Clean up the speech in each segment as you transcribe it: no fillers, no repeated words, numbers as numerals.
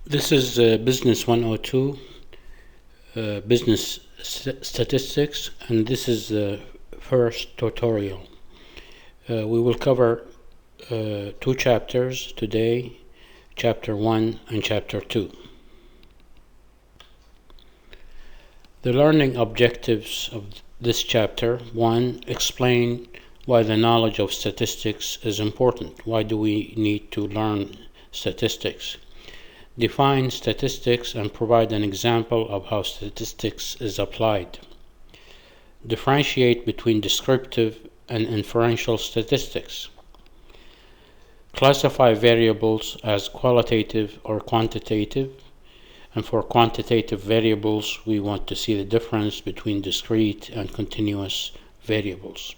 This is Business 102, Business Statistics, and this is the first tutorial. We will cover two chapters today, Chapter 1 and Chapter 2. The learning objectives of this chapter: 1. Explain why the knowledge of statistics is important. Why do we need to learn statistics? Define statistics and provide an example of how statistics is applied. Differentiate between descriptive and inferential statistics. Classify variables as qualitative or quantitative, and for quantitative variables we want to see the difference between discrete and continuous variables.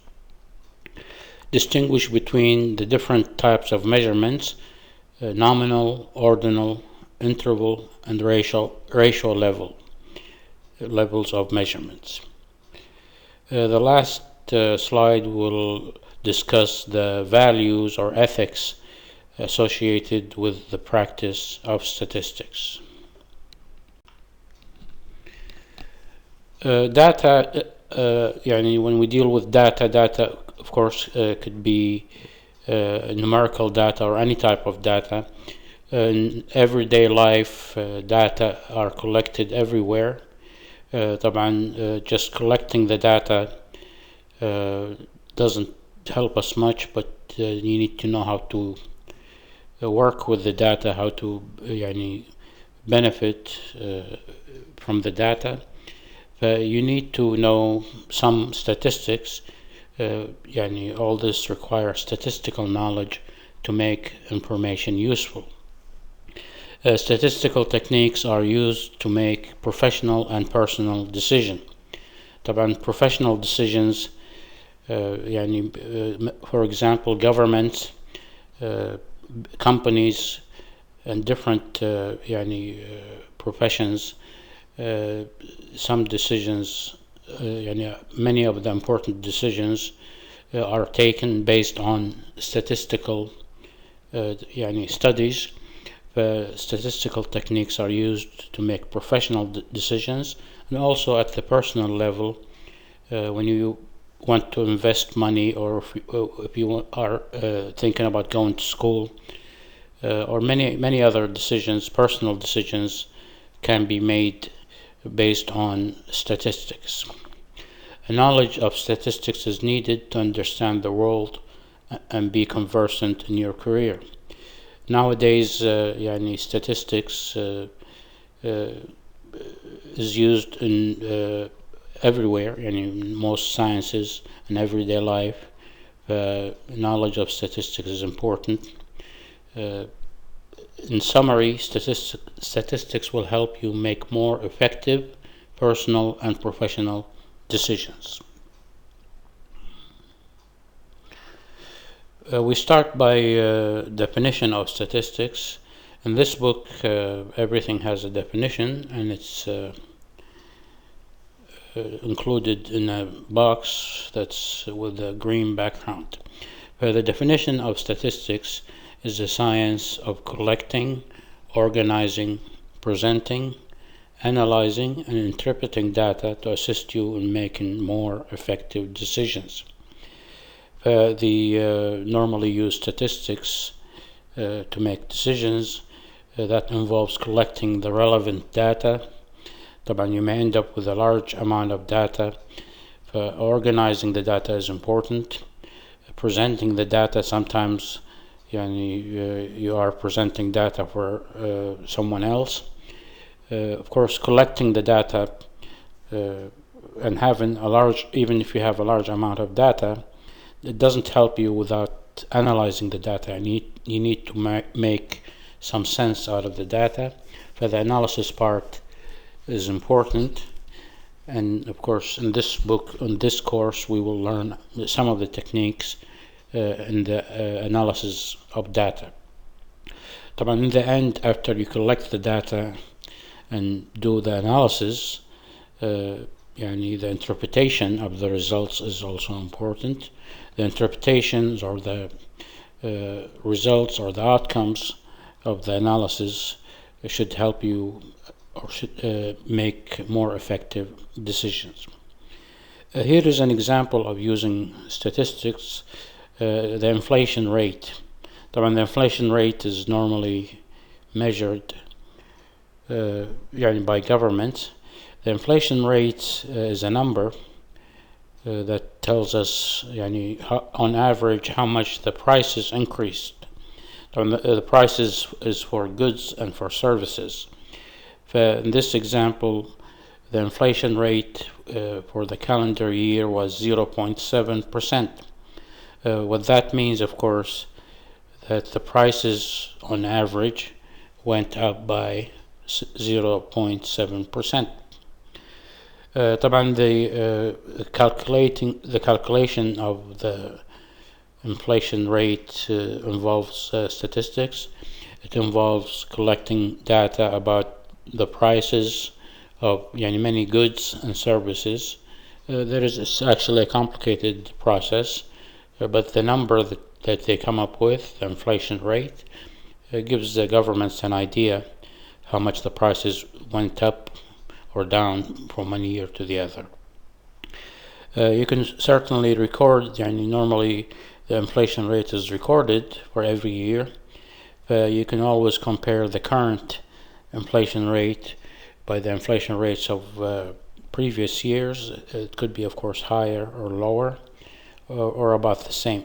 Distinguish between the different types of measurements: nominal, ordinal, interval, and ratio levels of measurements. The last slide will discuss the values or ethics associated with the practice of statistics. Data, when we deal with data of course could be numerical data or any type of data. In everyday life, data are collected everywhere. Just collecting the data doesn't help us much, but you need to know how to work with the data, how to benefit from the data. You need to know some statistics. All this requires statistical knowledge to make information useful. Statistical techniques are used to make professional and personal decisions. Professional decisions, for example, governments, companies, and different professions. Some decisions, many of the important decisions are taken based on statistical studies. Statistical techniques are used to make professional decisions, and also at the personal level, when you want to invest money, or if you are thinking about going to school, or many other decisions, personal decisions, can be made based on statistics. A knowledge of statistics is needed to understand the world and be conversant in your career. Nowadays, statistics is used in everywhere, in most sciences and everyday life. Knowledge of statistics is important. In summary, statistics will help you make more effective personal and professional decisions. We start by definition of statistics. In this book, everything has a definition, and it's included in a box that's with a green background. The definition of statistics is the science of collecting, organizing, presenting, analyzing, and interpreting data to assist you in making more effective decisions. Normally use statistics to make decisions. That involves collecting the relevant data. You may end up with a large amount of data. Organizing the data is important. Presenting the data, sometimes you are presenting data for someone else. Of course, collecting the data and having even if you have a large amount of data, it doesn't help you without analyzing the data. You need to make some sense out of the data. The analysis part is important. And of course, in this book, in this course, we will learn some of the techniques in the analysis of data. In the end, after you collect the data and do the analysis, the interpretation of the results is also important. The interpretations or the results or the outcomes of the analysis should help you or should make more effective decisions. Here is an example of using statistics, the inflation rate. The inflation rate is normally measured by governments. The inflation rate is a number that tells us on average how much the prices increased. The prices is for goods and for services. In this example, the inflation rate for the calendar year was 0.7%. What that means, of course, that the prices on average went up by 0.7%. طبعا the calculation of the inflation rate involves statistics. It involves collecting data about the prices of many goods and services. It's actually a complicated process, but the number that they come up with, the inflation rate, gives the governments an idea how much the prices went up or down from one year to the other. You can certainly record, normally the inflation rate is recorded for every year. You can always compare the current inflation rate by the inflation rates of previous years. It could be, of course, higher or lower or about the same.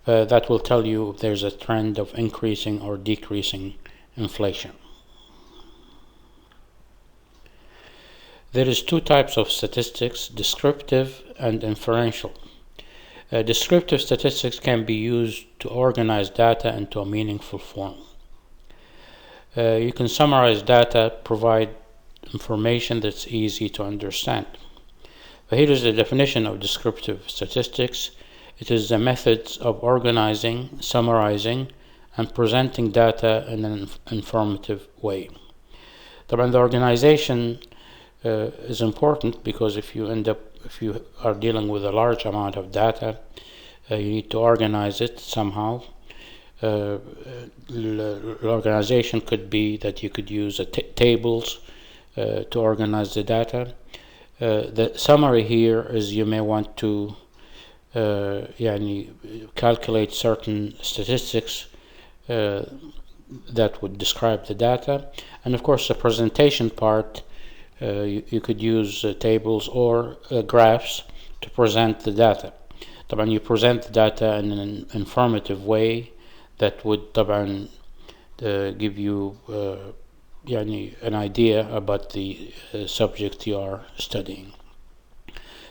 That will tell you if there's a trend of increasing or decreasing inflation. There is two types of statistics, descriptive and inferential. Descriptive statistics can be used to organize data into a meaningful form. You can summarize data, provide information that's easy to understand. Here is the definition of descriptive statistics. It is the methods of organizing, summarizing, and presenting data in an informative way. The organization is important because if you are dealing with a large amount of data, you need to organize it somehow. The organization could be that you could use tables to organize the data. The summary here is you may want to calculate certain statistics that would describe the data, and of course the presentation part. You could use tables or graphs to present the data. You present the data in an informative way that would give you an idea about the subject you are studying.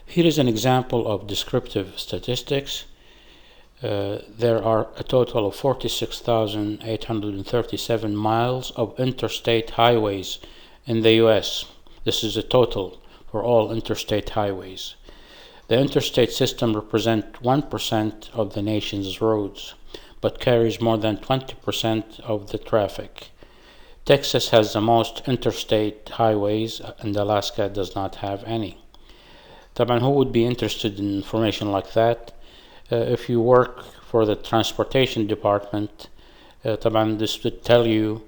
Here is an example of descriptive statistics. There are a total of 46,837 miles of interstate highways in the U.S. This is a total for all interstate highways. The interstate system represents 1% of the nation's roads, but carries more than 20% of the traffic. Texas has the most interstate highways, and Alaska does not have any. Who would be interested in information like that? If you work for the transportation department, this would tell you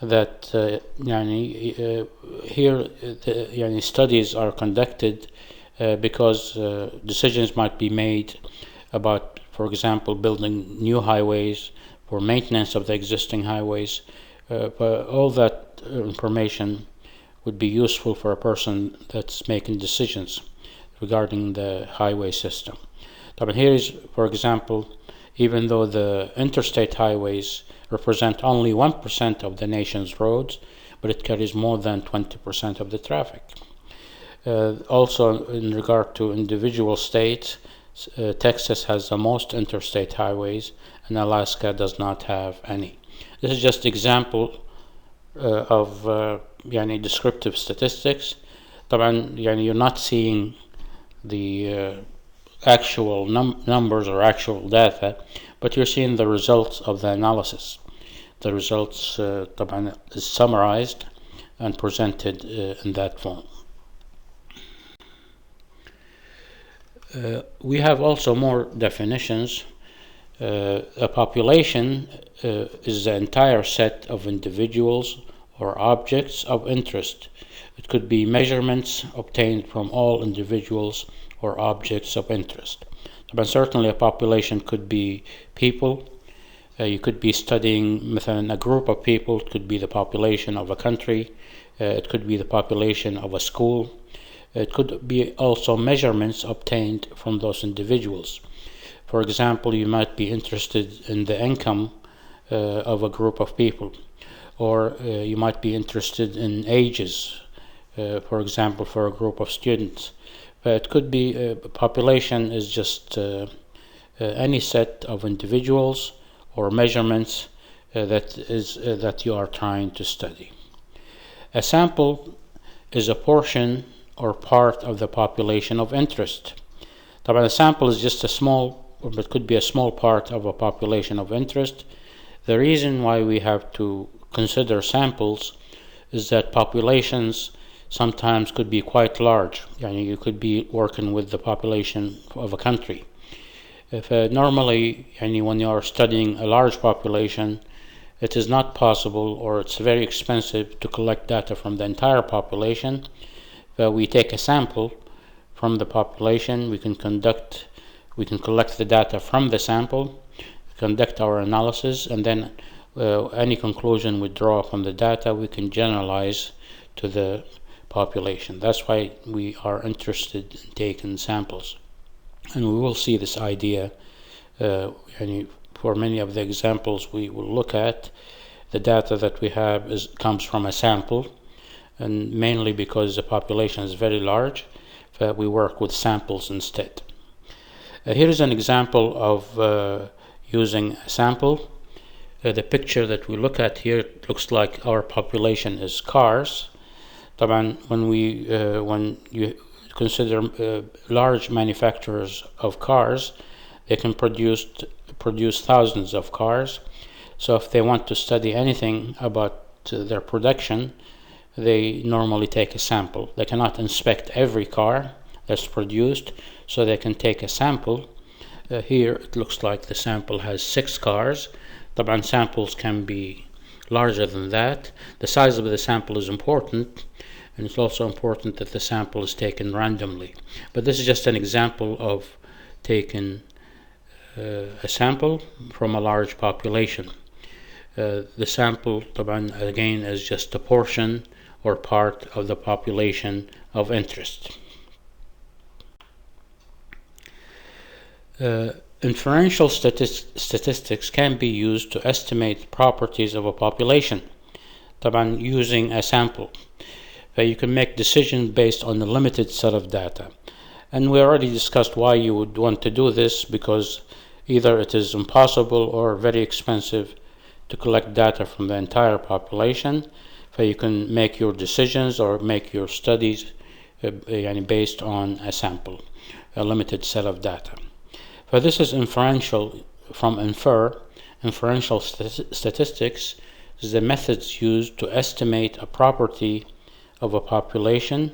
that here studies are conducted because decisions might be made about, for example, building new highways, for maintenance of the existing highways. But all that information would be useful for a person that's making decisions regarding the highway system. Here is, for example, even though the interstate highways represent only 1% of the nation's roads, but it carries more than 20% of the traffic. Also, in regard to individual states, Texas has the most interstate highways, and Alaska does not have any. This is just example of descriptive statistics. You're not seeing the actual numbers or actual data, but you're seeing the results of the analysis. The results is summarized and presented in that form. We have also more definitions. A population is the entire set of individuals or objects of interest. It could be measurements obtained from all individuals or objects of interest. But certainly a population could be people. You could be studying within a group of people. It could be the population of a country. It could be the population of a school. It could be also measurements obtained from those individuals. For example, you might be interested in the income of a group of people, or you might be interested in ages, for example, for a group of students. It could be population is just any set of individuals or measurements that you are trying to study. A sample is a portion or part of the population of interest. A sample is just a small, or it could be a small part of a population of interest. The reason why we have to consider samples is that populations sometimes could be quite large. You could be working with the population of a country. If normally, when you are studying a large population, it is not possible, or it's very expensive to collect data from the entire population. We take a sample from the population. We can collect the data from the sample, conduct our analysis, and then any conclusion we draw from the data we can generalize to the population. That's why we are interested in taking samples, and we will see this idea for many of the examples we will look at. The data that we have comes from a sample, and mainly because the population is very large, we work with samples instead. Here is an example of using a sample. The picture that we look at here looks like our population is cars. When you consider large manufacturers of cars, they can produce thousands of cars. So if they want to study anything about their production, they normally take a sample. They cannot inspect every car that's produced, so they can take a sample. Here it looks like the sample has 6 cars. Samples can be larger than that. The size of the sample is important, and it's also important that the sample is taken randomly. But this is just an example of taking a sample from a large population. The sample, again, is just a portion or part of the population of interest. Inferential statistics can be used to estimate properties of a population, using a sample. You can make decisions based on a limited set of data. And we already discussed why you would want to do this, because either it is impossible or very expensive to collect data from the entire population. You can make your decisions or make your studies based on a sample, a limited set of data. This is inferential. From inferential statistics is the methods used to estimate a property of a population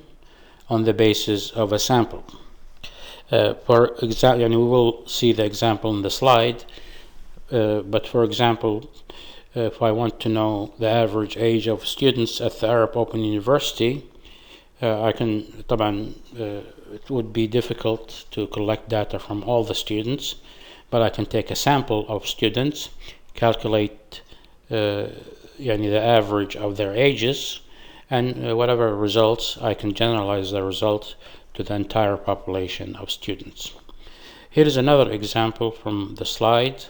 on the basis of a sample. For example, we will see the example in the slide, but for example, if I want to know the average age of students at the Arab Open University, it would be difficult to collect data from all the students, but I can take a sample of students, calculate the average of their ages, and whatever results, I can generalize the result to the entire population of students. Here is another example from the slide.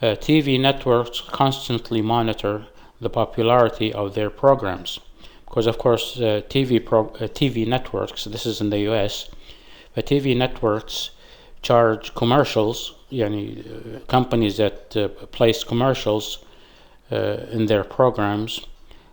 TV networks constantly monitor the popularity of their programs, because of course TV networks, this is in the US, but TV networks charge commercials, companies that place commercials in their programs,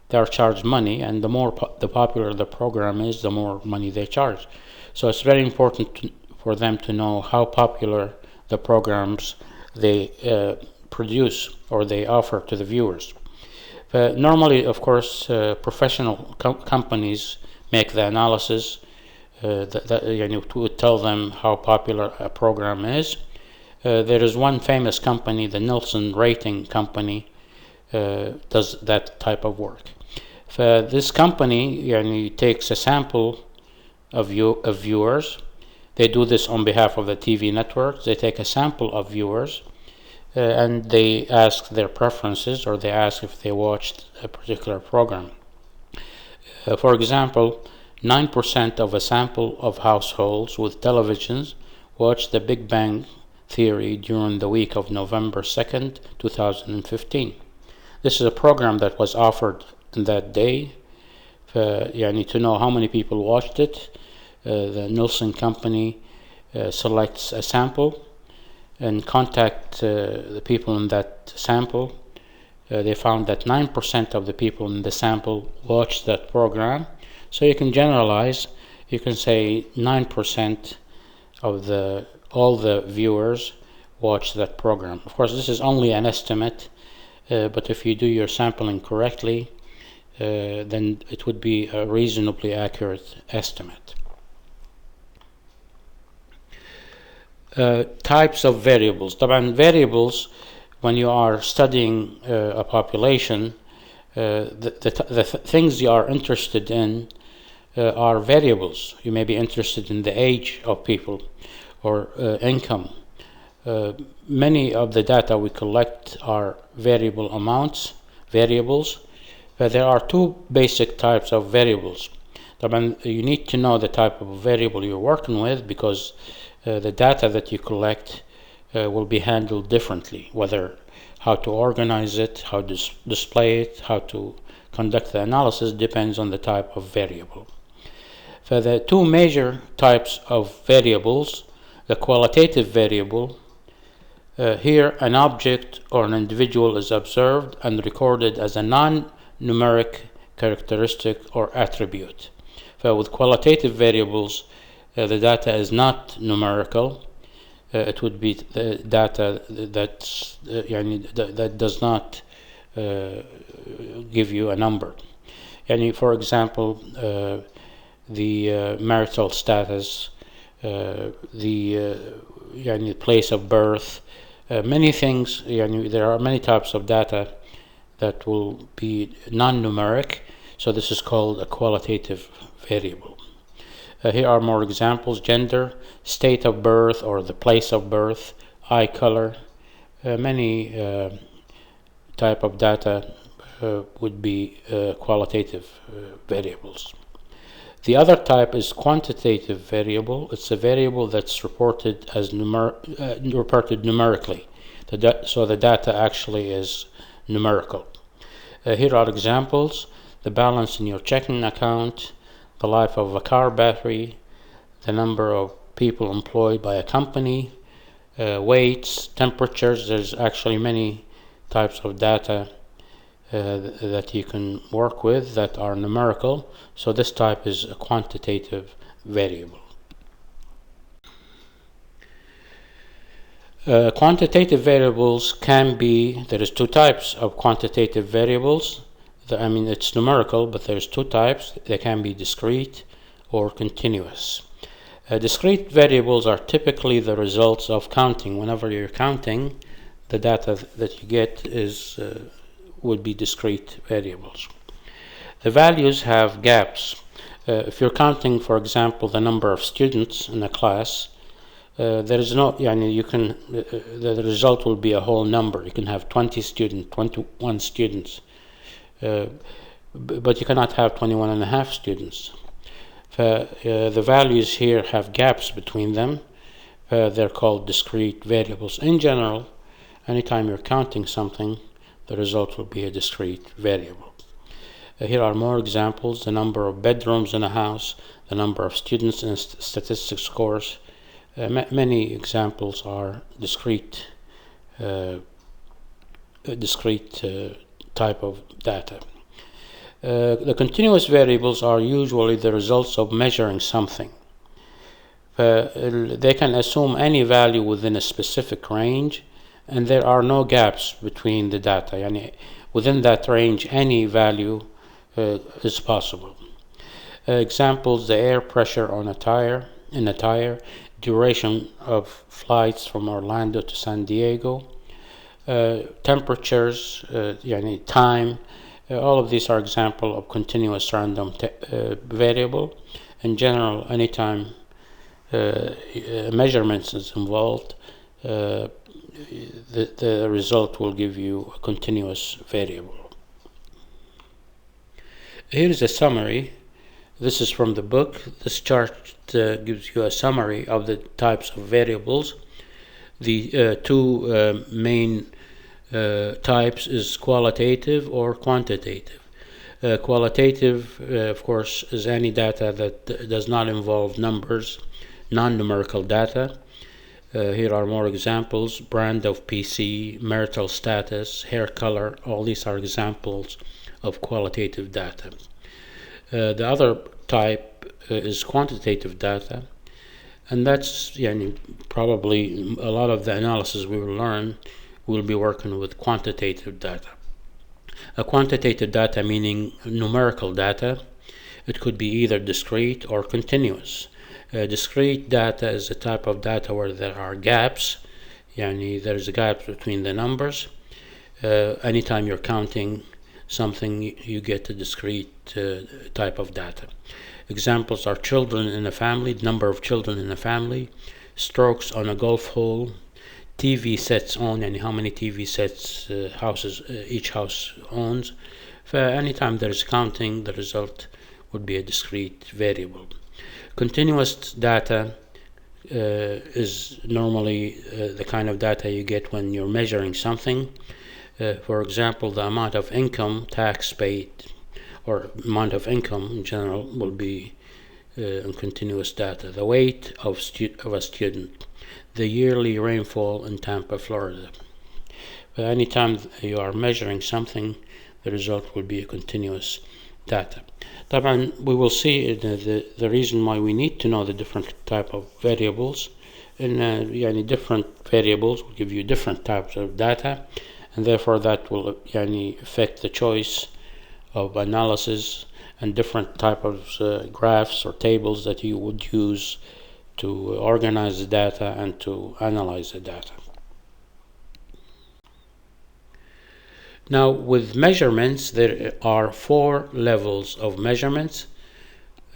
they are charged money, and the more the popular the program is, the more money they charge. So it's very important for them to know how popular the programs they produce or they offer to the viewers. Normally, of course, professional companies make the analysis to tell them how popular a program is. There is one famous company, the Nielsen rating company, does that type of work. This company takes a sample of viewers. They do this on behalf of the TV networks. They take a sample of viewers and they ask their preferences, or they ask if they watched a particular program. For example, 9% of a sample of households with televisions watched The Big Bang Theory during the week of November 2nd, 2015. This is a program that was offered in that day. To know how many people watched it, the Nielsen company selects a sample and contact the people in that sample. They found that 9% of the people in the sample watched that program. So you can generalize. You can say 9% of all the viewers watched that program. Of course, this is only an estimate, but if you do your sampling correctly, then it would be a reasonably accurate estimate. Types of variables. Variables, when you are studying a population, the things you are interested in are variables. You may be interested in the age of people or income. Many of the data we collect are variables. But there are two basic types of variables. You need to know the type of variable you're working with, because the data that you collect will be handled differently, whether how to organize it, how to display it, how to conduct the analysis depends on the type of variable. For the two major types of variables, the qualitative variable, here an object or an individual is observed and recorded as a non-numeric characteristic or attribute. With qualitative variables, the data is not numerical. It would be the data that does not give you a number. For example, the marital status, the place of birth, many things. There are many types of data that will be non-numeric, so this is called a qualitative variable. Here are more examples: gender, state of birth or the place of birth, eye color. Many type of data would be qualitative variables. The other type is quantitative variable. It's a variable that's reported as reported numerically. So the data actually is numerical. Here are examples: the balance in your checking account, the life of a car battery, the number of people employed by a company, weights, temperatures. There's actually many types of data that you can work with that are numerical. So this type is a quantitative variable. Quantitative variables can be, there is two types of quantitative variables. It's numerical, but there's two types. They can be discrete or continuous. Discrete variables are typically the results of counting. Whenever you're counting, the data that you get would be discrete variables. The values have gaps. If you're counting, for example, the number of students in a class, there is no, the result will be a whole number. You can have 20 students, 21 students, but you cannot have 21 and a half students. The values here have gaps between them. They're called discrete variables. In general, anytime you're counting something, the result will be a discrete variable. Here are more examples: the number of bedrooms in a house, the number of students in a statistics course. Many examples are discrete type of data. The continuous variables are usually the results of measuring something. They can assume any value within a specific range, and there are no gaps between the data. Within that range, any value is possible. Examples: the air pressure in a tire, duration of flights from Orlando to San Diego, temperatures, time, All of these are examples of continuous random variable. In general, anytime measurements is involved, the result will give you a continuous variable. Here is a summary. This is from the book. This chart gives you a summary of the types of variables. The two main types is qualitative or quantitative. Qualitative, of course, is any data that does not involve numbers, non-numerical data. Here are more examples: brand of PC, marital status, hair color. All these are examples of qualitative data. The other type is quantitative data, and that's probably a lot of the analysis we will learn. We'll be working with quantitative data. A quantitative data meaning numerical data. It could be either discrete or continuous. Discrete data is a type of data where there are gaps. There's a gap between the numbers. Anytime you're counting something, you get a discrete type of data. Examples are children in a family, number of children in a family, strokes on a golf hole, TV sets owned, and how many TV sets each house owns. Anytime there's counting, the result would be a discrete variable. Continuous data is normally the kind of data you get when you're measuring something. For example, the amount of income tax paid, or amount of income in general, will be in continuous data. The weight of a student, the yearly rainfall in Tampa, Florida. Anytime you are measuring something, the result will be a continuous data. We will see the reason why we need to know the different type of variables. And different variables will give you different types of data, and therefore that will affect the choice of analysis and different type of graphs or tables that you would use to organize the data and to analyze the data. Now, with measurements, there are 4 levels of measurements: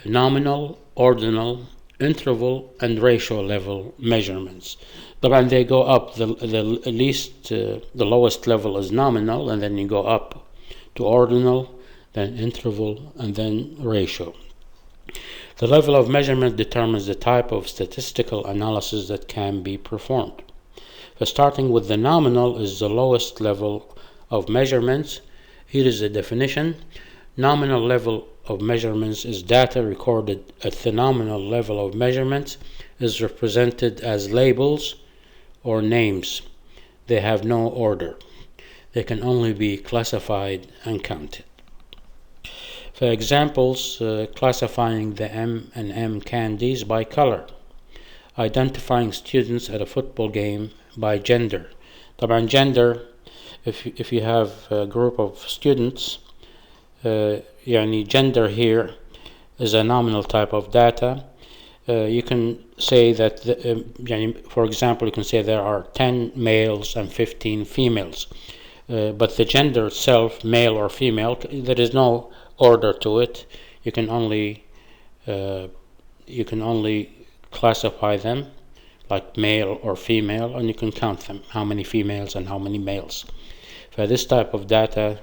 nominal, ordinal, interval, and ratio level measurements. But they go up. The lowest level is nominal, and then you go up to ordinal, then interval, and then ratio. The level of measurement determines the type of statistical analysis that can be performed. So starting with the nominal is the lowest level of measurements. Here is the definition. Nominal level of measurements is data recorded at the nominal level of measurements is represented as labels or names. They have no order. They can only be classified and counted. For examples, classifying the M&M candies by color, identifying students at a football game by gender. Gender, if you have a group of students, gender here is a nominal type of data. You can say that, for example, you can say there are 10 males and 15 females. But the gender itself, male or female, there is no order to it. You can only classify them like male or female, and you can count them, how many females and how many males. For this type of data,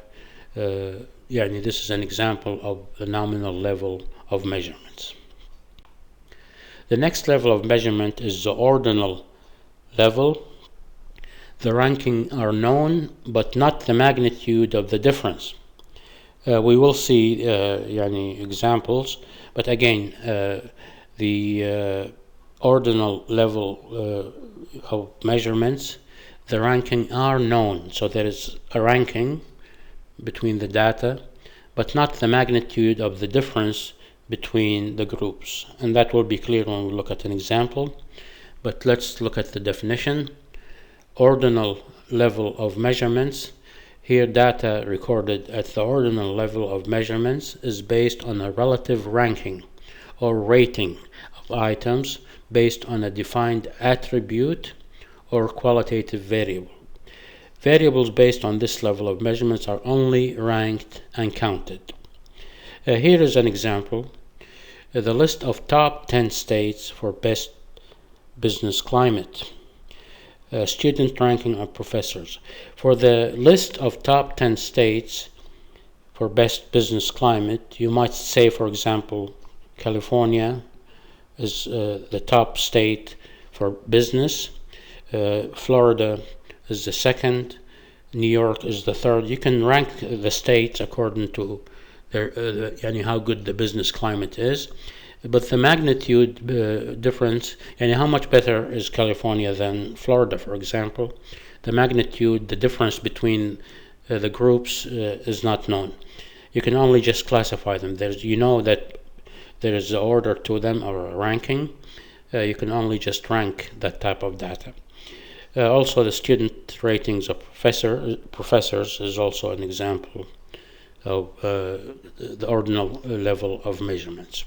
this is an example of the nominal level of measurements. The next level of measurement is the ordinal level. The ranking are known, but not the magnitude of the difference. We will see examples, but again, the ordinal level of measurements, the ranking are known. So there is a ranking between the data, but not the magnitude of the difference between the groups. And that will be clear when we look at an example. But let's look at the definition. Ordinal level of measurements. Here, data recorded at the ordinal level of measurements is based on a relative ranking or rating of items based on a defined attribute or qualitative variable. Variables based on this level of measurements are only ranked and counted. Here is an example. The list of top 10 states for best business climate. Student ranking of professors. For the list of top 10 states for best business climate, you might say, for example, California is the top state for business. Florida is the second. New York is the third. You can rank the states according to their, how good the business climate is. But the magnitude difference, and how much better is California than Florida, for example, the magnitude, the difference between the groups is not known. You can only just classify them. That there is an order to them, or a ranking. You can only just rank that type of data. Also, the student ratings of professors is also an example of the ordinal level of measurements.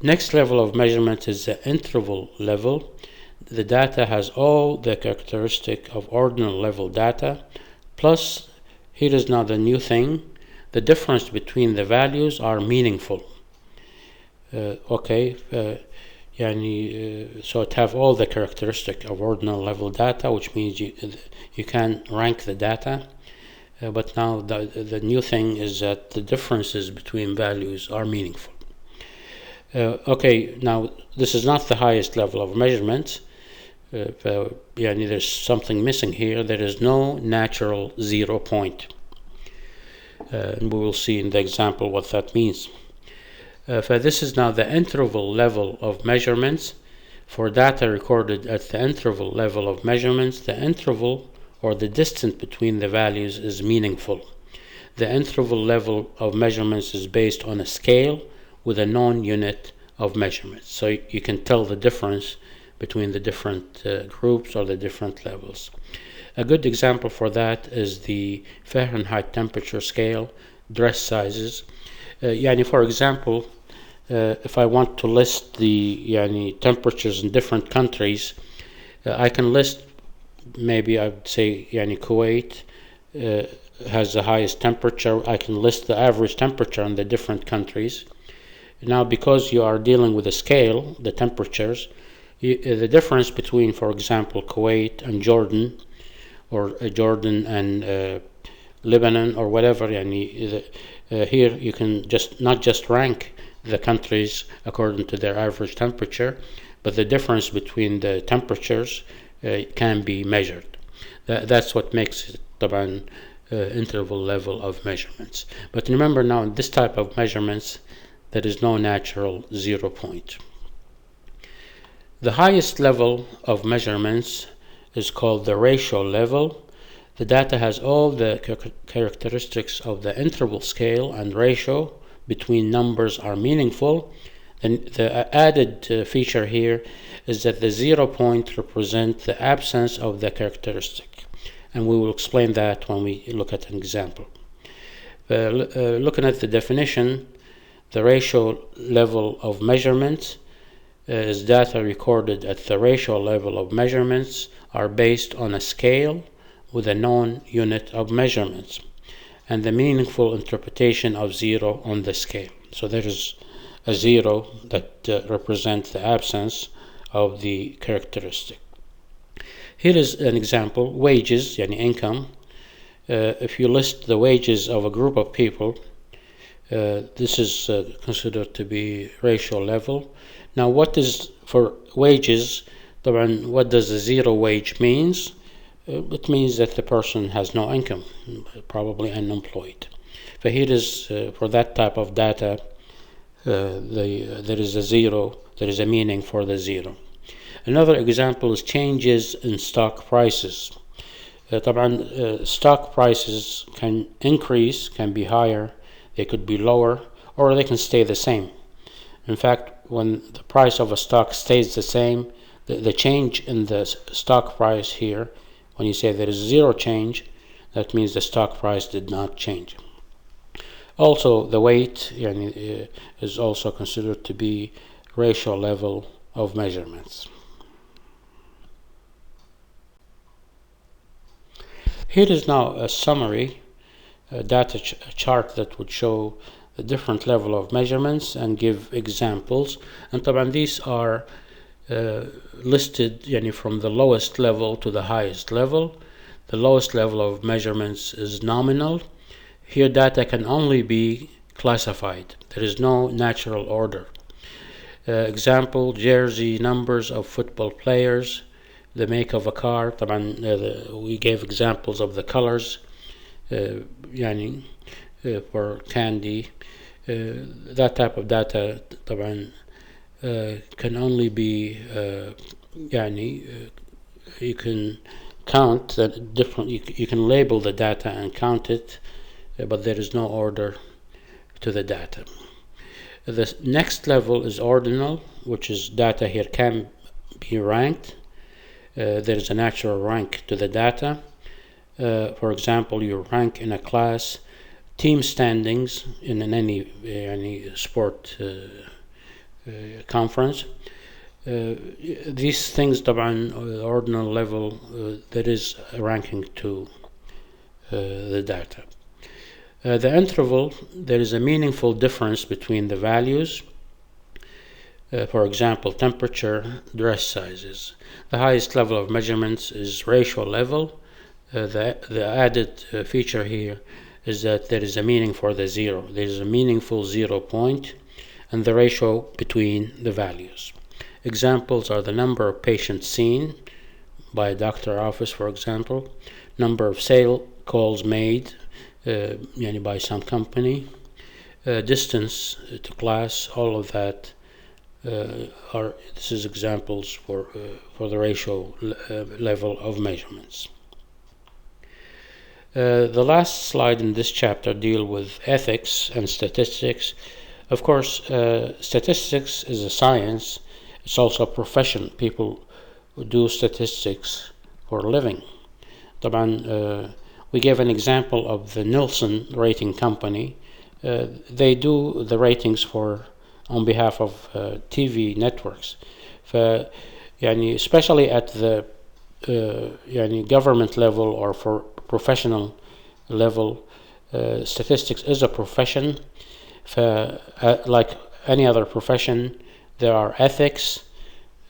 Next level of measurement is the interval level. The data has all the characteristic of ordinal level data, plus here is now the new thing, the difference between the values are meaningful. So it have all the characteristic of ordinal level data, which means you can rank the data, but now the new thing is that the differences between values are meaningful. Now this is not the highest level of measurement. There's something missing here. There is no natural 0 point. And we will see in the example what that means. This is now the interval level of measurements. For data recorded at the interval level of measurements, the interval, or the distance between the values, is meaningful. The interval level of measurements is based on a scale with a known unit of measurement. So you can tell the difference between the different groups or the different levels. A good example for that is the Fahrenheit temperature scale, dress sizes. For example, if I want to list the temperatures in different countries, I can list, maybe I would say Kuwait has the highest temperature. I can list the average temperature in the different countries. Now, because you are dealing with a scale, the temperatures, the difference between, for example, Kuwait and Jordan, or Jordan and Lebanon, or whatever, here you can not just rank the countries according to their average temperature, but the difference between the temperatures can be measured. That's what makes it the interval level of measurements. But remember, now in this type of measurements, there is no natural 0 point. The highest level of measurements is called the ratio level. The data has all the characteristics of the interval scale and ratio between numbers are meaningful. And the added feature here is that the 0 point represents the absence of the characteristic. And we will explain that when we look at an example. Looking at the definition, the ratio level of measurements is data recorded at the ratio level of measurements are based on a scale with a known unit of measurements and the meaningful interpretation of 0 on the scale. So there is a 0 that represents the absence of the characteristic. Here is an example, wages, income. If you list the wages of a group of people, this is considered to be ratio level. Now, what is for wages? What does a 0 wage means? It means that the person has no income, probably unemployed. But here is for that type of data, there is a 0. There is a meaning for the 0. Another example is changes in stock prices. Stock prices can increase, can be higher, they could be lower, or they can stay the same. In fact, when the price of a stock stays the same, the change in the stock price here, when you say there is 0 change, that means the stock price did not change. Also, the weight is also considered to be ratio level of measurements. Here is now a summary, a data chart that would show the different level of measurements and give examples. And طبعا these are listed from the lowest level to the highest level. The lowest level of measurements is nominal. Here data can only be classified. There is no natural order. Example, jersey numbers of football players, the make of a car. طبعا we gave examples of the colors for candy. That type of data طبعا can only be you can count the different, you can label the data and count it, but there is no order to the data. The next level is ordinal, which is data here can be ranked. There is a natural rank to the data. For example, you rank in a class team standings in any sport conference. These things طبعا ordinal level, there is a ranking to the data. The interval, there is a meaningful difference between the values. For example, temperature, dress sizes. The highest level of measurements is ratio level. The added feature here is that there is a meaning for the zero. There is a meaningful 0 point and the ratio between the values. Examples are the number of patients seen by a doctor office, for example, number of sale calls made by some company, distance to class. All of that this is examples for the ratio level of measurements. The last slide in this chapter deal with ethics and statistics. Of course, statistics is a science. It's also a profession. People who do statistics for a living. طبعا we gave an example of the Nielsen rating company. They do the ratings on behalf of TV networks. Especially at the government level or for professional level, statistics is a profession. Like any other profession, there are ethics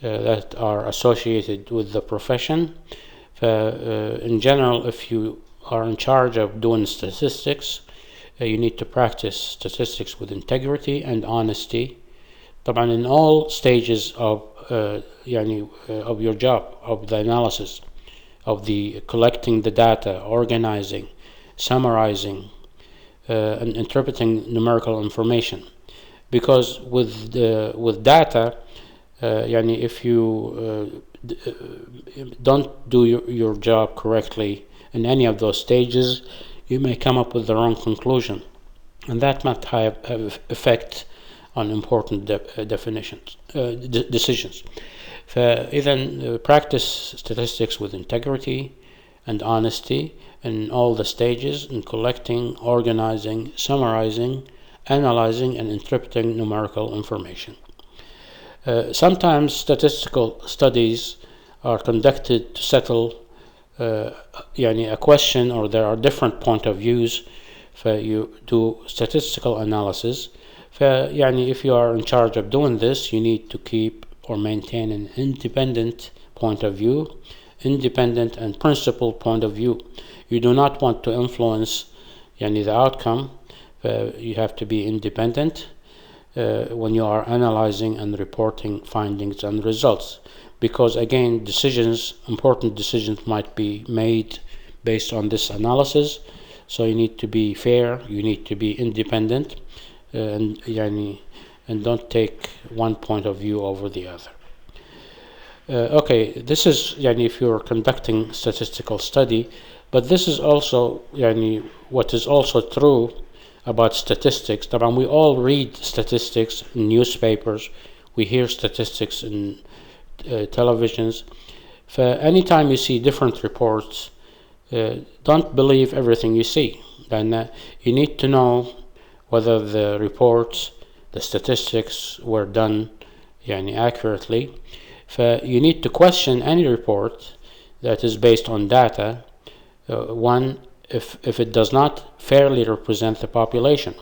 that are associated with the profession. In general, if you are in charge of doing statistics, you need to practice statistics with integrity and honesty. طبعا in all stages of your job, of the analysis, of the collecting the data, organizing, summarizing, and interpreting numerical information. Because with data, if you don't do your job correctly in any of those stages, you may come up with the wrong conclusion, and that might have effect on important decisions. فإذا practice statistics with integrity and honesty in all the stages, in collecting, organizing, summarizing, analyzing, and interpreting numerical information. Sometimes statistical studies are conducted to settle a question, or there are different point of views. You do statistical analysis. If you are in charge of doing this, you need to keep or maintain an independent point of view, independent and principled point of view. You do not want to influence the outcome. You have to be independent when you are analyzing and reporting findings and results, because again, important decisions might be made based on this analysis. So you need to be fair, you need to be independent, and don't take one point of view over the other. Okay, this is if you're conducting statistical study, but this is also what is also true about statistics. We all read statistics in newspapers, we hear statistics in televisions. Anytime you see different reports, don't believe everything you see. Then you need to know whether the reports, the statistics were done accurately. You need to question any report that is based on data One, if it does not fairly represent the population.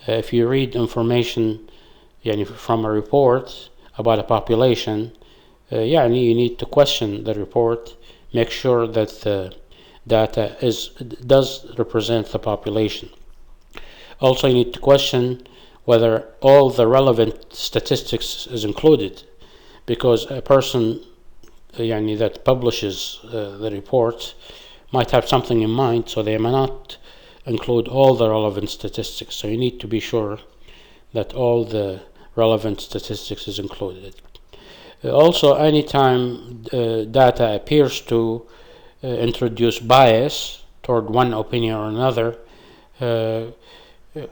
If you read information from a report about a population, you need to question the report, make sure that the data does represent the population. Also, you need to question whether all the relevant statistics is included, because a person that publishes the report might have something in mind, so they may not include all the relevant statistics. So you need to be sure that all the relevant statistics is included. Also, anytime data appears to introduce bias toward one opinion or another,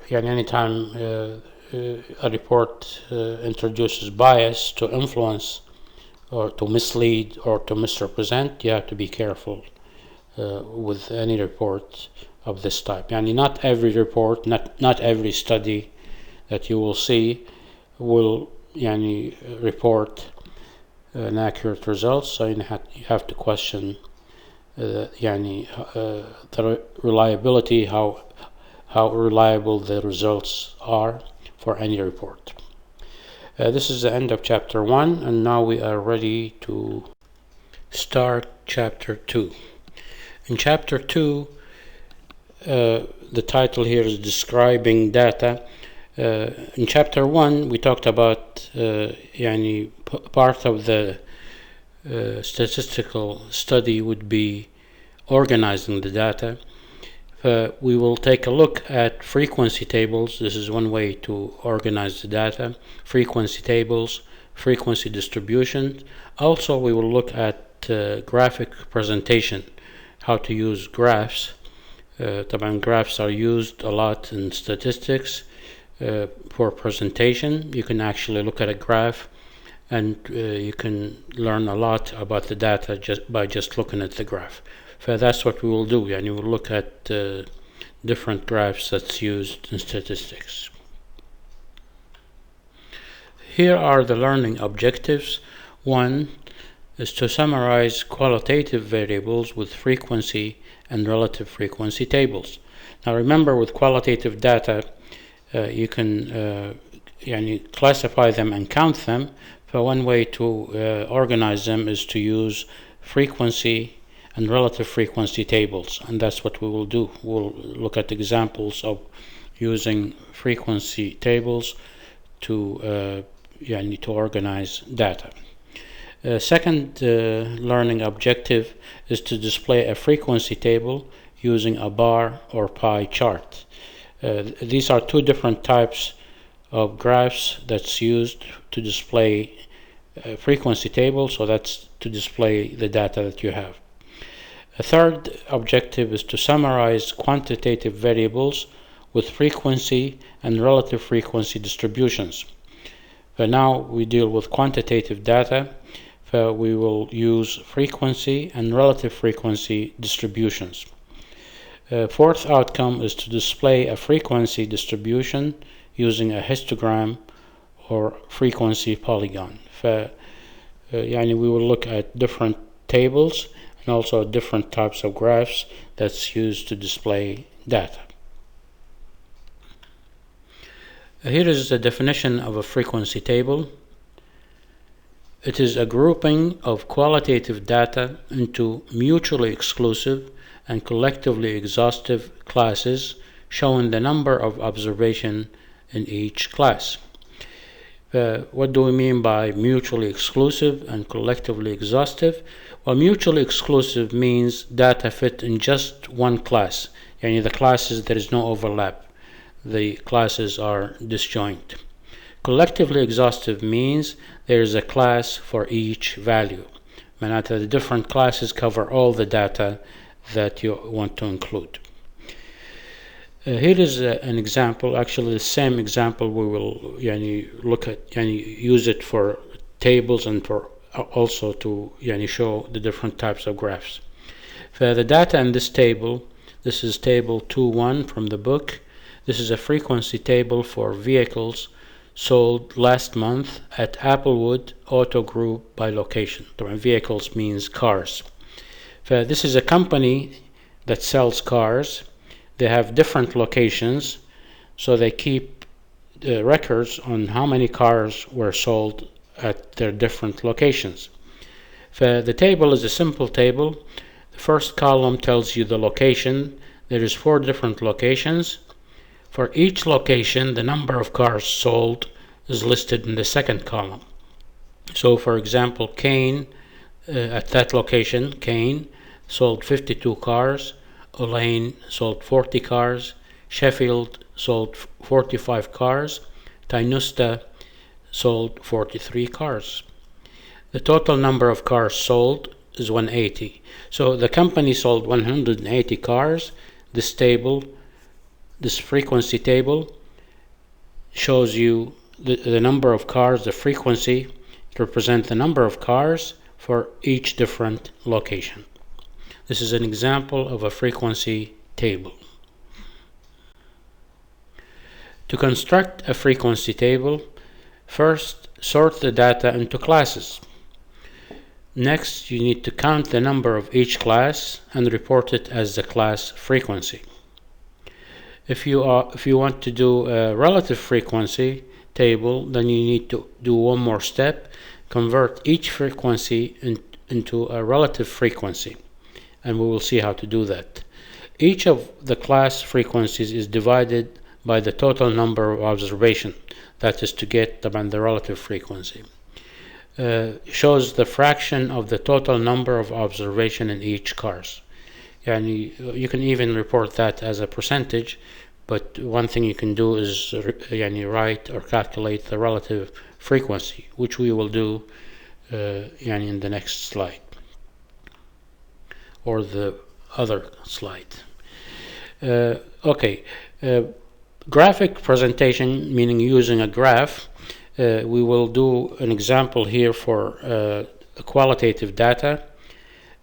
anytime a report introduces bias to influence or to mislead or to misrepresent, you have to be careful with any report of this type. Not every report, not every study that you will see will report an accurate results, so you have to question the reliability, how reliable the results are for any report. This is the end of chapter 1, and now we are ready to start chapter 2. In chapter 2, the title here is Describing Data. In chapter 1, we talked about part of the statistical study would be organizing the data. We will take a look at frequency tables. This is one way to organize the data. Frequency tables, frequency distribution. Also, we will look at graphic presentation, how to use graphs. Graphs are used a lot in statistics for presentation. You can actually look at a graph, and you can learn a lot about the data just by looking at the graph. So that's what we will do. We'll look at different graphs that's used in statistics. Here are the learning objectives. 1 is to summarize qualitative variables with frequency and relative frequency tables. Now remember, with qualitative data, you can classify them and count them. So one way to organize them is to use frequency and relative frequency tables, and that's what we will do. We'll look at examples of using frequency tables to organize data. Second learning objective is to display a frequency table using a bar or pie chart. These are two different types of graphs that's used to display a frequency table, so that's to display the data that you have. A third objective is to summarize quantitative variables with frequency and relative frequency distributions. But now we deal with quantitative data. We will use frequency and relative frequency distributions. Fourth outcome is to display a frequency distribution using a histogram or frequency polygon. We will look at different tables and also different types of graphs that's used to display data. Here is the definition of a frequency table. It is a grouping of qualitative data into mutually exclusive and collectively exhaustive classes, showing the number of observations in each class. What do we mean by mutually exclusive and collectively exhaustive? Well, mutually exclusive means data fit in just one class. The classes, there is no overlap. The classes are disjoint. Collectively exhaustive means there is a class for each value. The different classes cover all the data that you want to include. Here is an example. Actually, the same example we will look at, use it for tables and for also to show the different types of graphs. For the data in this table, this is table 2.1 from the book. This is a frequency table for vehicles sold last month at Applewood Auto Group by location. Vehicles means cars. This is a company that sells cars. They have different locations, so they keep records on how many cars were sold at their different locations. The table is a simple table. The first column tells you the location. There is 4 different locations. For each location, the number of cars sold is listed in the second column. So for example, Kane, at that location, Kane sold 52 cars, Olaine sold 40 cars, Sheffield sold 45 cars, Tainusta sold 43 cars. The total number of cars sold is 180. So the company sold 180 cars. This table, this frequency table, shows you the number of cars, the frequency. It represents the number of cars for each different location. This is an example of a frequency table. To construct a frequency table, first sort the data into classes. Next, you need to count the number of each class and report it as the class frequency. If you want to do a relative frequency table, then you need to do one more step: convert each frequency into a relative frequency, and we will see how to do that. Each of the class frequencies is divided by the total number of observations. That is to get the relative frequency. Shows the fraction of the total number of observation in each cars. And you can even report that as a percentage, but one thing you can do is write or calculate the relative frequency, which we will do in the next slide or the other slide. Graphic presentation, meaning using a graph. We will do an example here for qualitative data.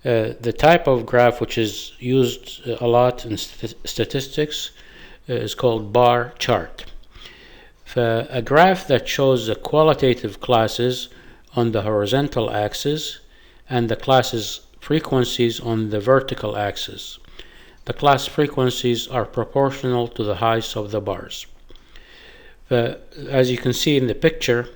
The type of graph which is used a lot in statistics is called bar chart. A graph that shows the qualitative classes on the horizontal axis and the classes frequencies on the vertical axis. The class frequencies are proportional to the heights of the bars. As you can see in the picture,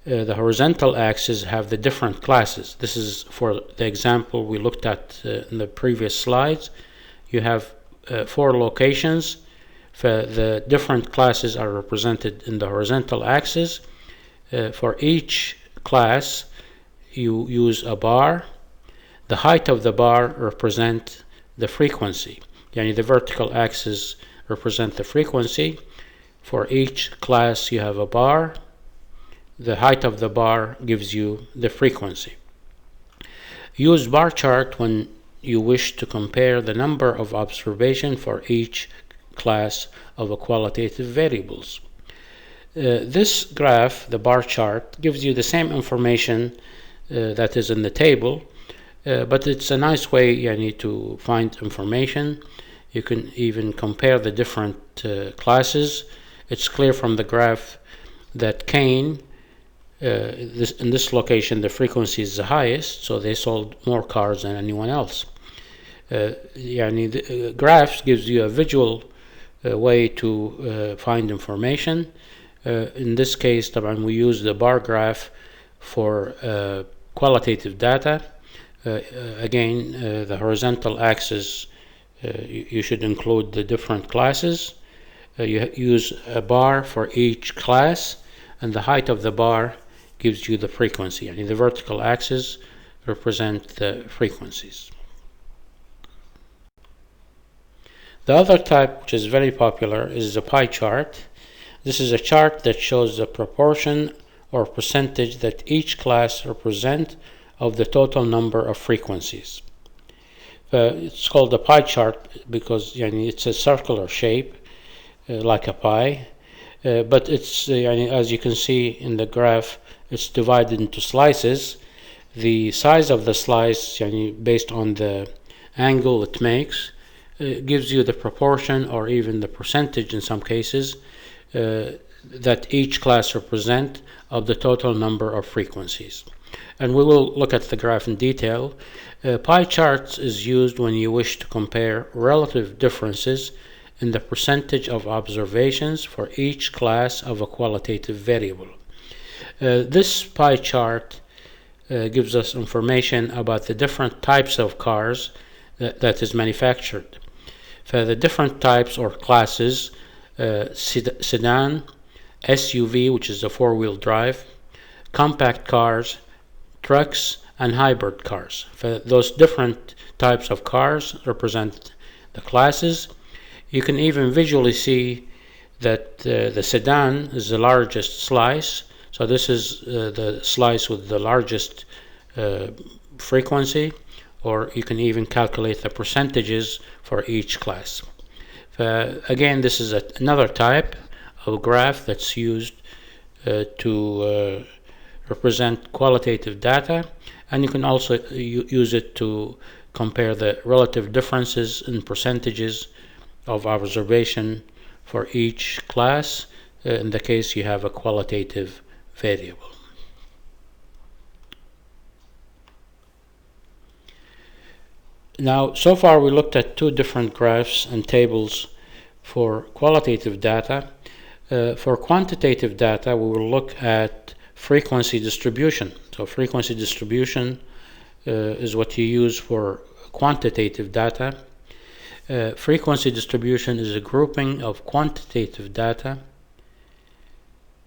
the horizontal axes have the different classes. This is for the example we looked at in the previous slides. You have 4 locations. The different classes are represented in the horizontal axis. For each class, you use a bar. The height of the bar represents the frequency. The vertical axis represents the frequency. For each class you have a bar. The height of the bar gives you the frequency. Use bar chart when you wish to compare the number of observations for each class of a qualitative variables. This graph, the bar chart, gives you the same information that is in the table, but it's a nice way to find information. You can even compare the different classes. It's clear from the graph that Kane, in this location, the frequency is the highest, so they sold more cars than anyone else. The graphs gives you a visual way to find information. In this case, we use the bar graph for qualitative data. Again, the horizontal axis, you should include the different classes. You use a bar for each class, and the height of the bar gives you the frequency. The vertical axis represent the frequencies. The other type, which is very popular, is the pie chart. This is a chart that shows the proportion or percentage that each class represents of the total number of frequencies. It's called a pie chart because it's a circular shape, like a pie, but it's as you can see in the graph, it's divided into slices. The size of the slice, based on the angle it makes, gives you the proportion or even the percentage in some cases that each class represents of the total number of frequencies. and we will look at the graph in detail. Pie charts is used when you wish to compare relative differences in the percentage of observations for each class of a qualitative variable. This pie chart gives us information about the different types of cars that is manufactured. For the different types or classes, sedan, SUV, which is a four-wheel drive, compact cars, trucks, and hybrid cars. For those different types of cars represent the classes. You can even visually see that the sedan is the largest slice. So this is the slice with the largest frequency, or you can even calculate the percentages for each class. Again, this is another type of graph that's used to represent qualitative data, and you can also use it to compare the relative differences in percentages of observation for each class in the case you have a qualitative variable. Now, so far we looked at two different graphs and tables for qualitative data. For quantitative data, we will look at frequency distribution. So frequency distribution is what you use for quantitative data. Frequency distribution is a grouping of quantitative data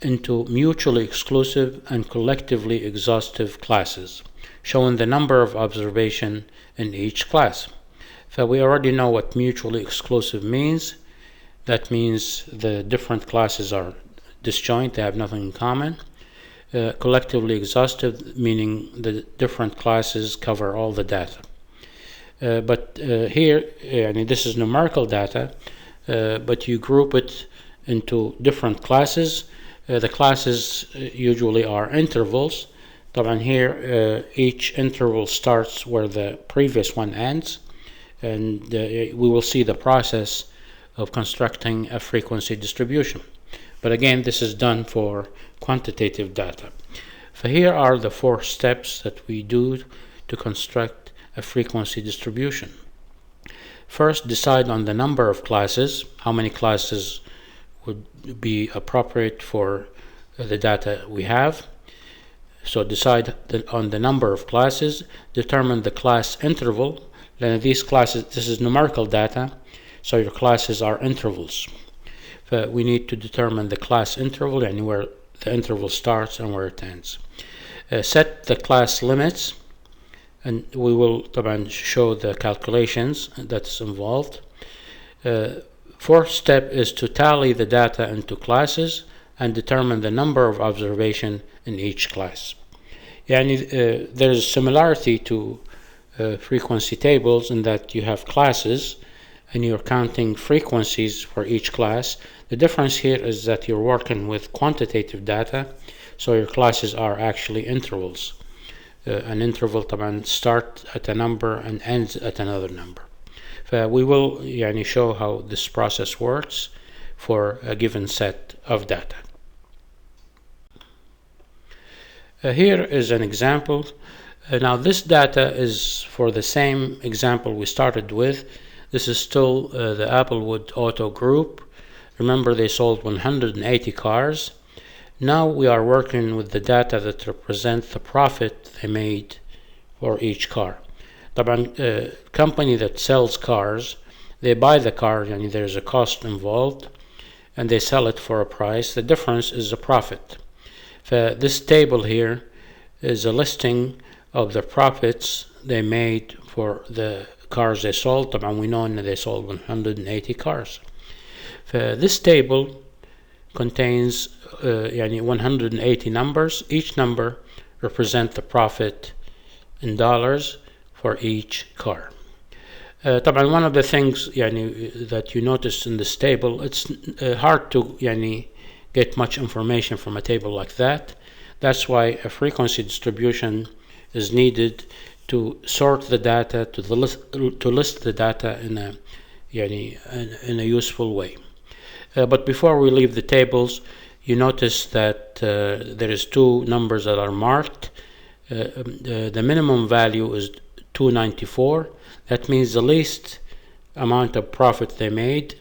into mutually exclusive and collectively exhaustive classes, showing the number of observation in each class. So we already know what mutually exclusive means. That means the different classes are disjoint, they have nothing in common. Collectively exhaustive, meaning the different classes cover all the data. But here, this is numerical data, but you group it into different classes. The classes usually are intervals. طبعا here each interval starts where the previous one ends, and we will see the process of constructing a frequency distribution. But again, this is done for quantitative data. So here are the 4 steps that we do to construct a frequency distribution. First, decide on the number of classes, how many classes would be appropriate for the data we have. So decide on the number of classes, determine the class interval. Then these classes, this is numerical data, so your classes are intervals. We need to determine the class interval and where the interval starts and where it ends. Set the class limits, and we will show the calculations that's involved. 4th step is to tally the data into classes and determine the number of observation in each class. There is similarity to frequency tables in that you have classes and you're counting frequencies for each class. The difference here is that you're working with quantitative data, so your classes are actually intervals. An interval starts at a number and ends at another number. We will show how this process works for a given set of data. Here is an example. Now this data is for the same example we started with. This is still the Applewood Auto Group. Remember, they sold 180 cars. Now we are working with the data that represent the profit they made for each car. The company that sells cars, they buy the car, and there's a cost involved, and they sell it for a price. The difference is the profit. This table here is a listing of the profits they made for the cars they sold. We know that they sold 180 cars. This table contains 180 numbers. Each number represents the profit in dollars for each car. One of the things that you notice in this table, it's hard to get much information from a table like that. That's why a frequency distribution is needed to sort the data, to list the data in a useful way. But before we leave the tables, you notice that there is 2 numbers that are marked. the minimum value is 294. That means the least amount of profit they made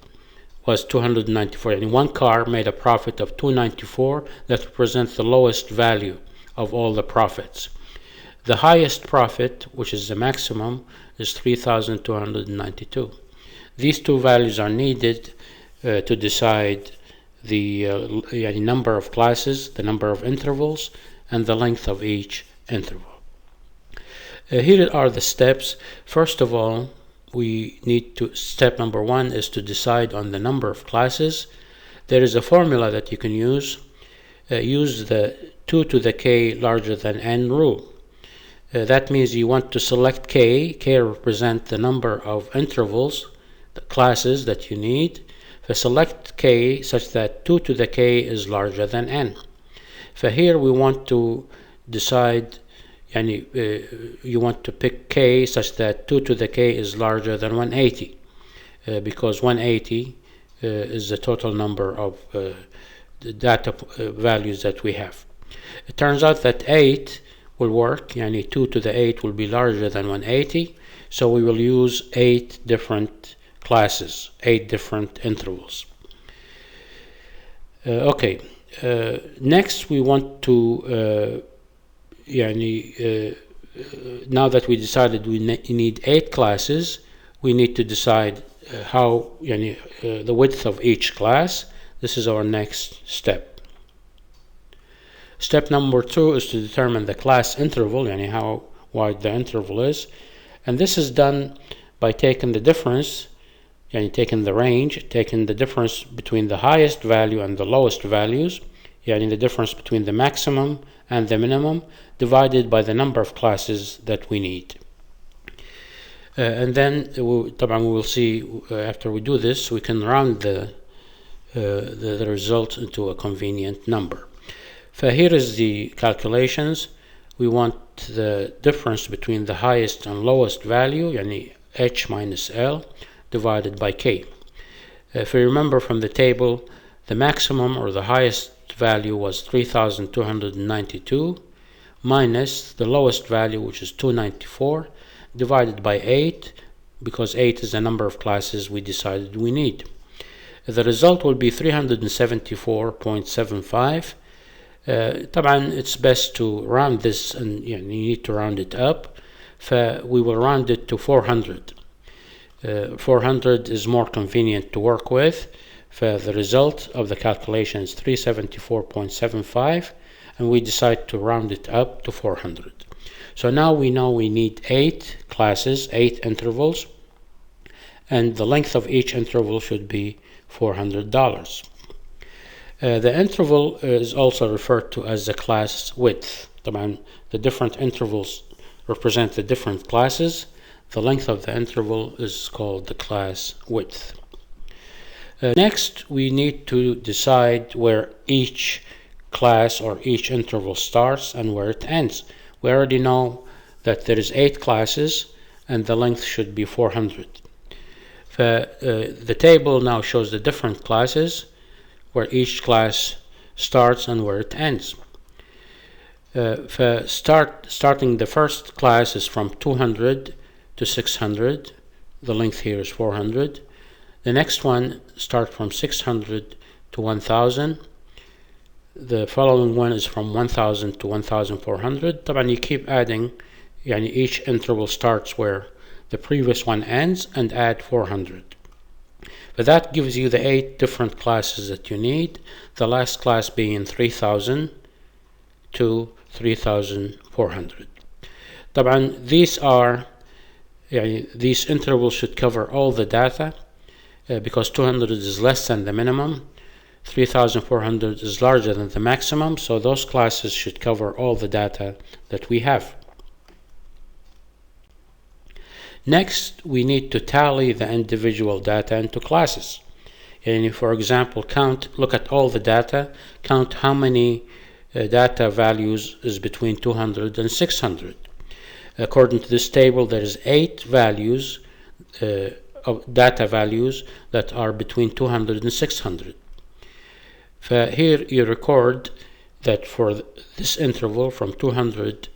was 294. And one car made a profit of 294. That represents the lowest value of all the profits. The highest profit, which is the maximum, is 3,292. These two values are needed to decide the number of classes, the number of intervals, and the length of each interval. Here are the steps. First of all, we need to, step number one is to decide on the number of classes. There is a formula that you can use. Use the 2 to the k larger than n rule. That means you want to select k. K represents the number of intervals, the classes that you need. Select k such that 2 to the k is larger than n. Here we want to decide, you want to pick k such that 2 to the k is larger than 180, because 180 is the total number of the data values that we have. It turns out that 8 will work, 2 to the 8 will be larger than 180, so we will use 8 different classes, 8 different intervals. Next we want to now that we decided we need 8 classes, we need to decide how the width of each class. This is our next step. Step number 2 is to determine the class interval, how wide the interval is, and this is done by taking the difference, taking the range, taking the difference between the highest value and the lowest values, the difference between the maximum and the minimum, divided by the number of classes that we need. And then we will see after we do this, we can round the result into a convenient number. Here is the calculations. We want the difference between the highest and lowest value, h minus l, divided by k. If you remember from the table, the maximum or the highest value was 3,292 minus the lowest value, which is 294, divided by 8, because 8 is the number of classes we decided we need. The result will be 374.75. It's best to round this, and you need to round it up. We will round it to 400. 400 is more convenient to work with. The result of the calculation is 374.75, and we decide to round it up to 400. So now we know we need 8 classes, 8 intervals, and the length of each interval should be $400. The interval is also referred to as the class width. The different intervals represent the different classes. The length of the interval is called the class width. Next, we need to decide where each class or each interval starts and where it ends. We already know that there is 8 classes and the length should be 400. The table now shows the different classes where each class starts and where it ends. Starting the first class is from 200 to 600. The length here is 400. The next one starts from 600 to 1000. The following one is from 1000 to 1400. You keep adding, each interval starts where the previous one ends, and add 400. But that gives you the 8 different classes that you need, the last class being 3000 to 3400. These intervals should cover all the data, because 200 is less than the minimum, 3400 is larger than the maximum, so those classes should cover all the data that we have. Next, we need to tally the individual data into classes. For example, look at all the data, count how many data values is between 200 and 600. According to this table, there is 8 values of data values that are between 200 and 600. Here you record that for this interval from 200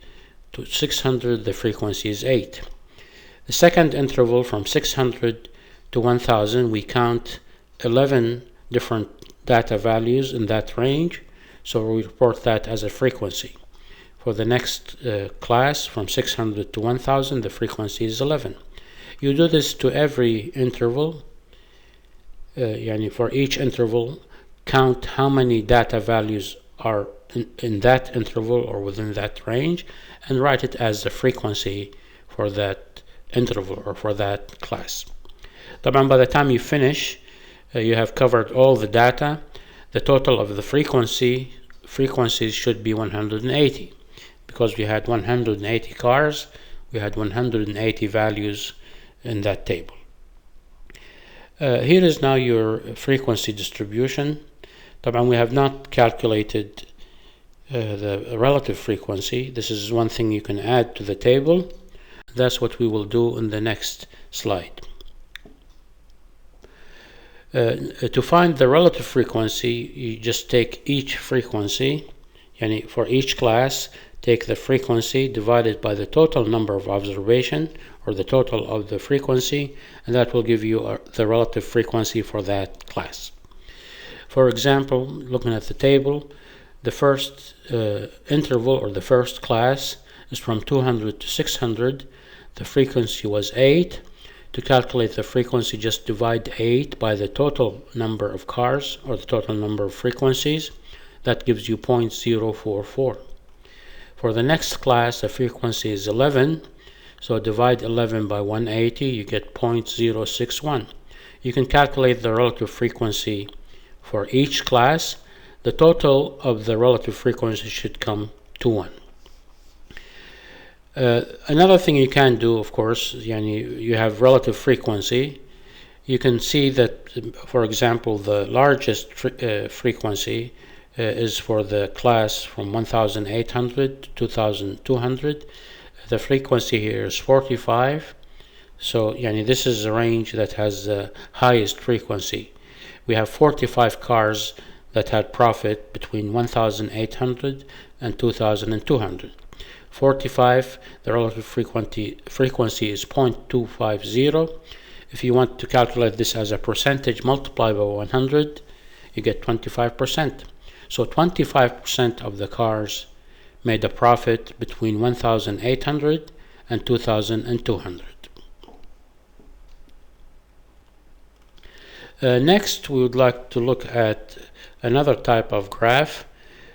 to 600, the frequency is 8. The second interval from 600 to 1000, we count 11 different data values in that range, so we report that as a frequency. For the next class from 600 to 1000, the frequency is 11. You do this to every interval. For each interval, count how many data values are in that interval or within that range, and write it as the frequency for that interval or for that class. By the time you finish, you have covered all the data. The total of the frequencies should be 180. Because we had 180 cars, we had 180 values in that table. Here is now your frequency distribution. We have not calculated the relative frequency. This is one thing you can add to the table. That's what we will do in the next slide. To find the relative frequency, you just take each frequency, for each class, take the frequency divided by the total number of observation, or the total of the frequency, and that will give you the relative frequency for that class. For example, looking at the table, the first interval or the first class is from 200 to 600. The frequency was 8. To calculate the frequency, just divide 8 by the total number of cars or the total number of frequencies. That gives you 0.044. For the next class, the frequency is 11. So divide 11 by 180, you get 0.061. You can calculate the relative frequency for each class. The total of the relative frequency should come to 1. Another thing you can do, of course, you have relative frequency. You can see that, for example, the largest frequency is for the class from 1800 to 2200. The frequency here is 45. So this is a range that has the highest frequency. We have 45 cars that had profit between 1800 and 2200. 45, the relative frequency is 0.250. If you want to calculate this as a percentage, multiply by 100, you get 25%. So 25% of the cars made a profit between 1800 and 2200. Next, we would like to look at another type of graph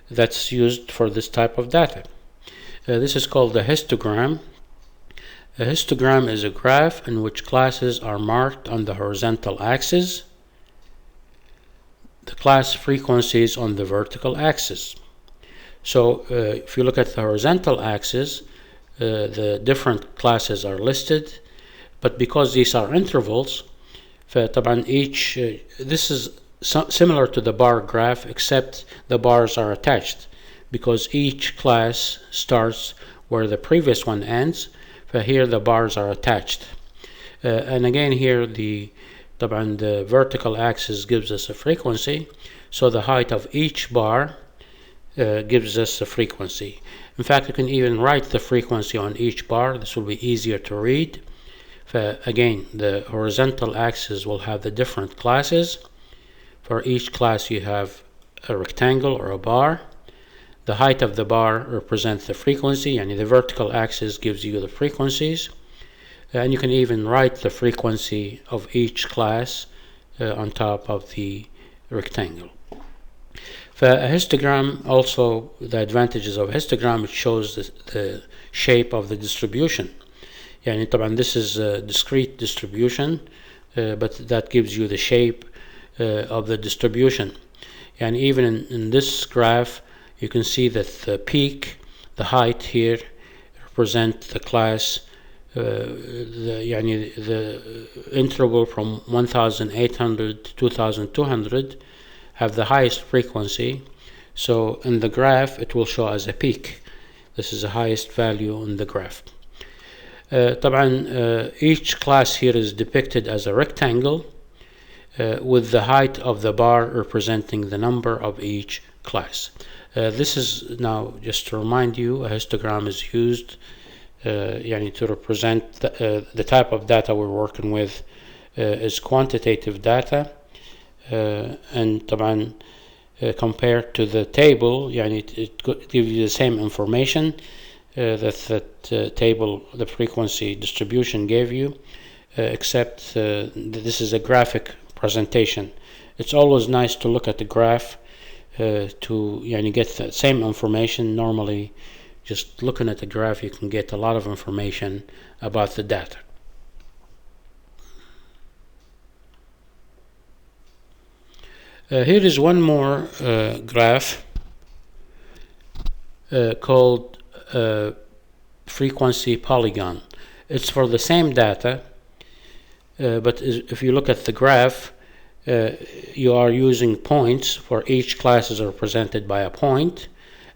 that's used for this type of data. This is called the histogram. A histogram is a graph in which classes are marked on the horizontal axis, the class frequencies on the vertical axis. So if you look at the horizontal axis, the different classes are listed, but because these are intervals, this is similar to the bar graph, except the bars are attached, because each class starts where the previous one ends. Here the bars are attached. And again here the vertical axis gives us a frequency, so the height of each bar gives us a frequency. In fact, you can even write the frequency on each bar. This will be easier to read. Again, the horizontal axis will have the different classes. For each class you have a rectangle or a bar. The height of the bar represents the frequency, and the vertical axis gives you the frequencies. And you can even write the frequency of each class on top of the rectangle. For a histogram, also the advantages of a histogram, it shows the shape of the distribution. This is a discrete distribution, but that gives you the shape of the distribution. And even in this graph, you can see that the peak, the height here, represent the class, the interval from 1800 to 2200 have the highest frequency. So in the graph, it will show as a peak. This is the highest value in the graph. Each class here is depicted as a rectangle. with the height of the bar representing the number of each class. This is now, just to remind you, a histogram is used to represent the type of data we're working with is quantitative data, and طبعا compared to the table, it gives you the same information that table, the frequency distribution gave you, except this is a graphic presentation. It's always nice to look at the graph to get the same information. Normally, just looking at the graph, you can get a lot of information about the data. Here is one more graph called frequency polygon. It's for the same data, but if you look at the graph, you are using points. For each class is represented by a point,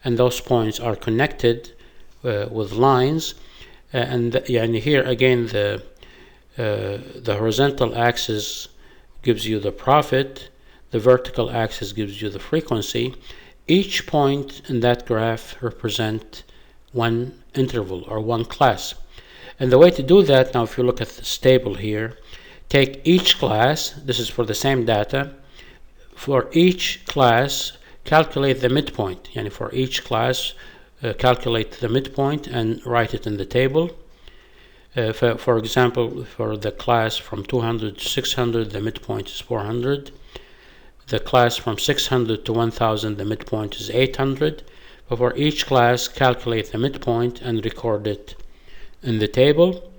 and those points are connected with lines. And here again, the horizontal axis gives you the profit. The vertical axis gives you the frequency. Each point in that graph represents one interval or one class. And the way to do that, now if you look at this table here, take each class, this is for the same data, for each class calculate the midpoint. For each class calculate the midpoint and write it in the table. For example, for the class from 200 to 600, the midpoint is 400. The class from 600 to 1000, the midpoint is 800. But for each class, calculate the midpoint and record it in the table,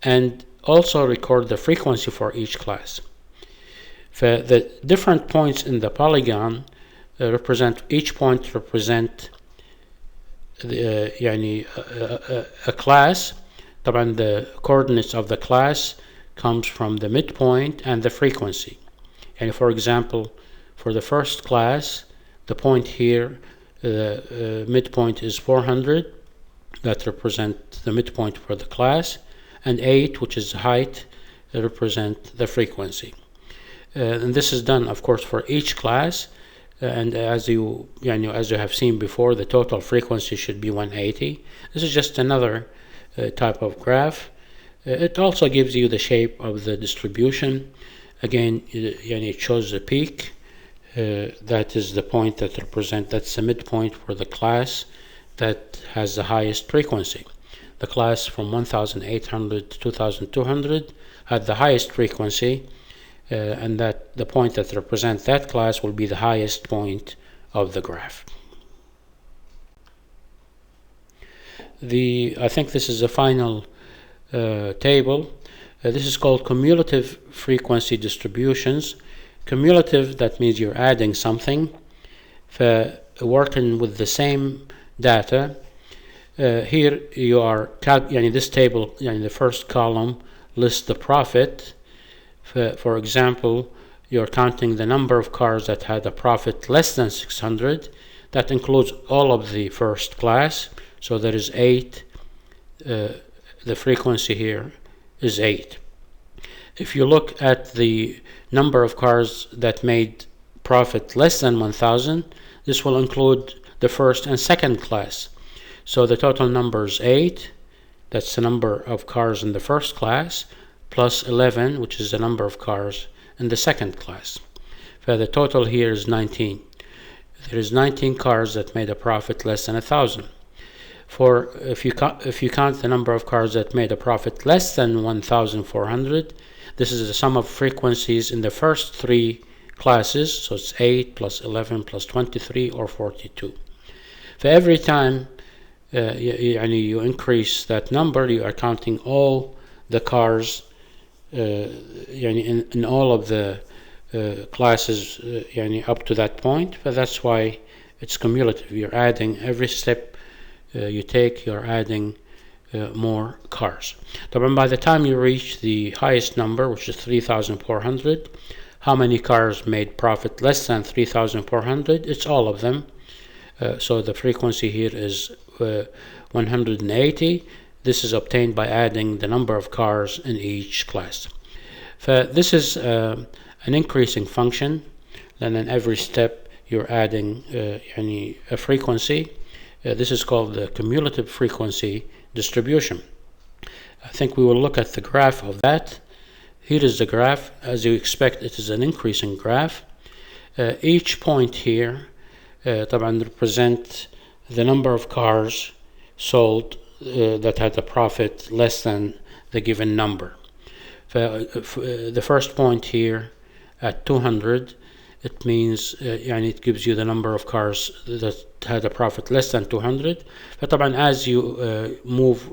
and also record the frequency for each class. The different points in the polygon represent, each point represent a class. طبعا the coordinates of the class comes from the midpoint and the frequency. And for example, for the first class, the point here, the midpoint is 400. That represents the midpoint for the class, and 8, which is height, represent the frequency. And this is done, of course, for each class. And as you have seen before, the total frequency should be 180. This is just another type of graph. It also gives you the shape of the distribution. Again, it shows the peak. That is the point that that's the midpoint for the class that has the highest frequency. The class from 1800 to 2200 had the highest frequency, and that the point that represents that class will be the highest point of the graph. I think this is the final table. This is called cumulative frequency distributions. Cumulative, that means you're adding something. For working with the same data, here you are, this table, the first column lists the profit. For example, you're counting the number of cars that had a profit less than 600. That includes all of the first class. So there is 8. The frequency here is 8. If you look at the number of cars that made profit less than 1000, this will include the first and second class. So the total number is 8. That's the number of cars in the first class, plus 11, which is the number of cars in the second class. So the total here is 19. There is 19 cars that made a profit less than 1000. If you count the number of cars that made a profit less than 1400, this is the sum of frequencies in the first 3 classes, so it's 8 plus 11 plus 23 or 42. For every time you increase that number, you are counting all the cars in all of the classes up to that point. But that's why it's cumulative. You're adding every step you take, you're adding more cars. But by the time you reach the highest number, which is 3,400, how many cars made profit less than 3,400? It's all of them. So the frequency here is 180. This is obtained by adding the number of cars in each class. This is a an increasing function, then in every step you're adding a frequency. This is called the cumulative frequency distribution. I think we will look at the graph of that. Here is the graph. As you expect, it is an increasing graph. Each point here طبعا represent the number of cars sold that had a profit less than the given number. The first point here at 200, it means it gives you the number of cars that had a profit less than 200. فطبعا as you move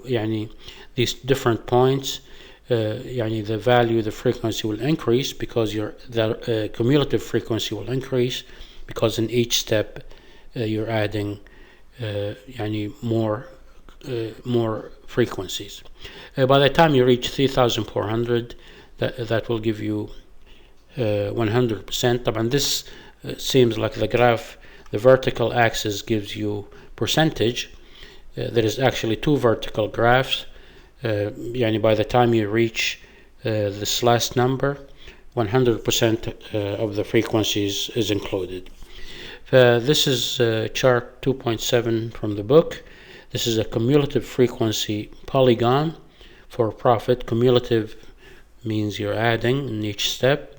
these different points, the value, the frequency will increase because the cumulative frequency will increase, because in each step you're adding more frequencies. By the time you reach 3,400, that will give you 100%. طبعا this seems like the graph, the vertical axis gives you percentage. There is actually two vertical graphs. By the time you reach this last number, 100% of the frequencies is included. This is chart 2.7 from the book. This is a cumulative frequency polygon for profit. Cumulative means you're adding in each step.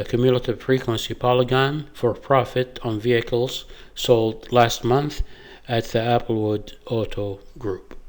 Cumulative frequency polygon for profit on vehicles sold last month at the Applewood Auto Group.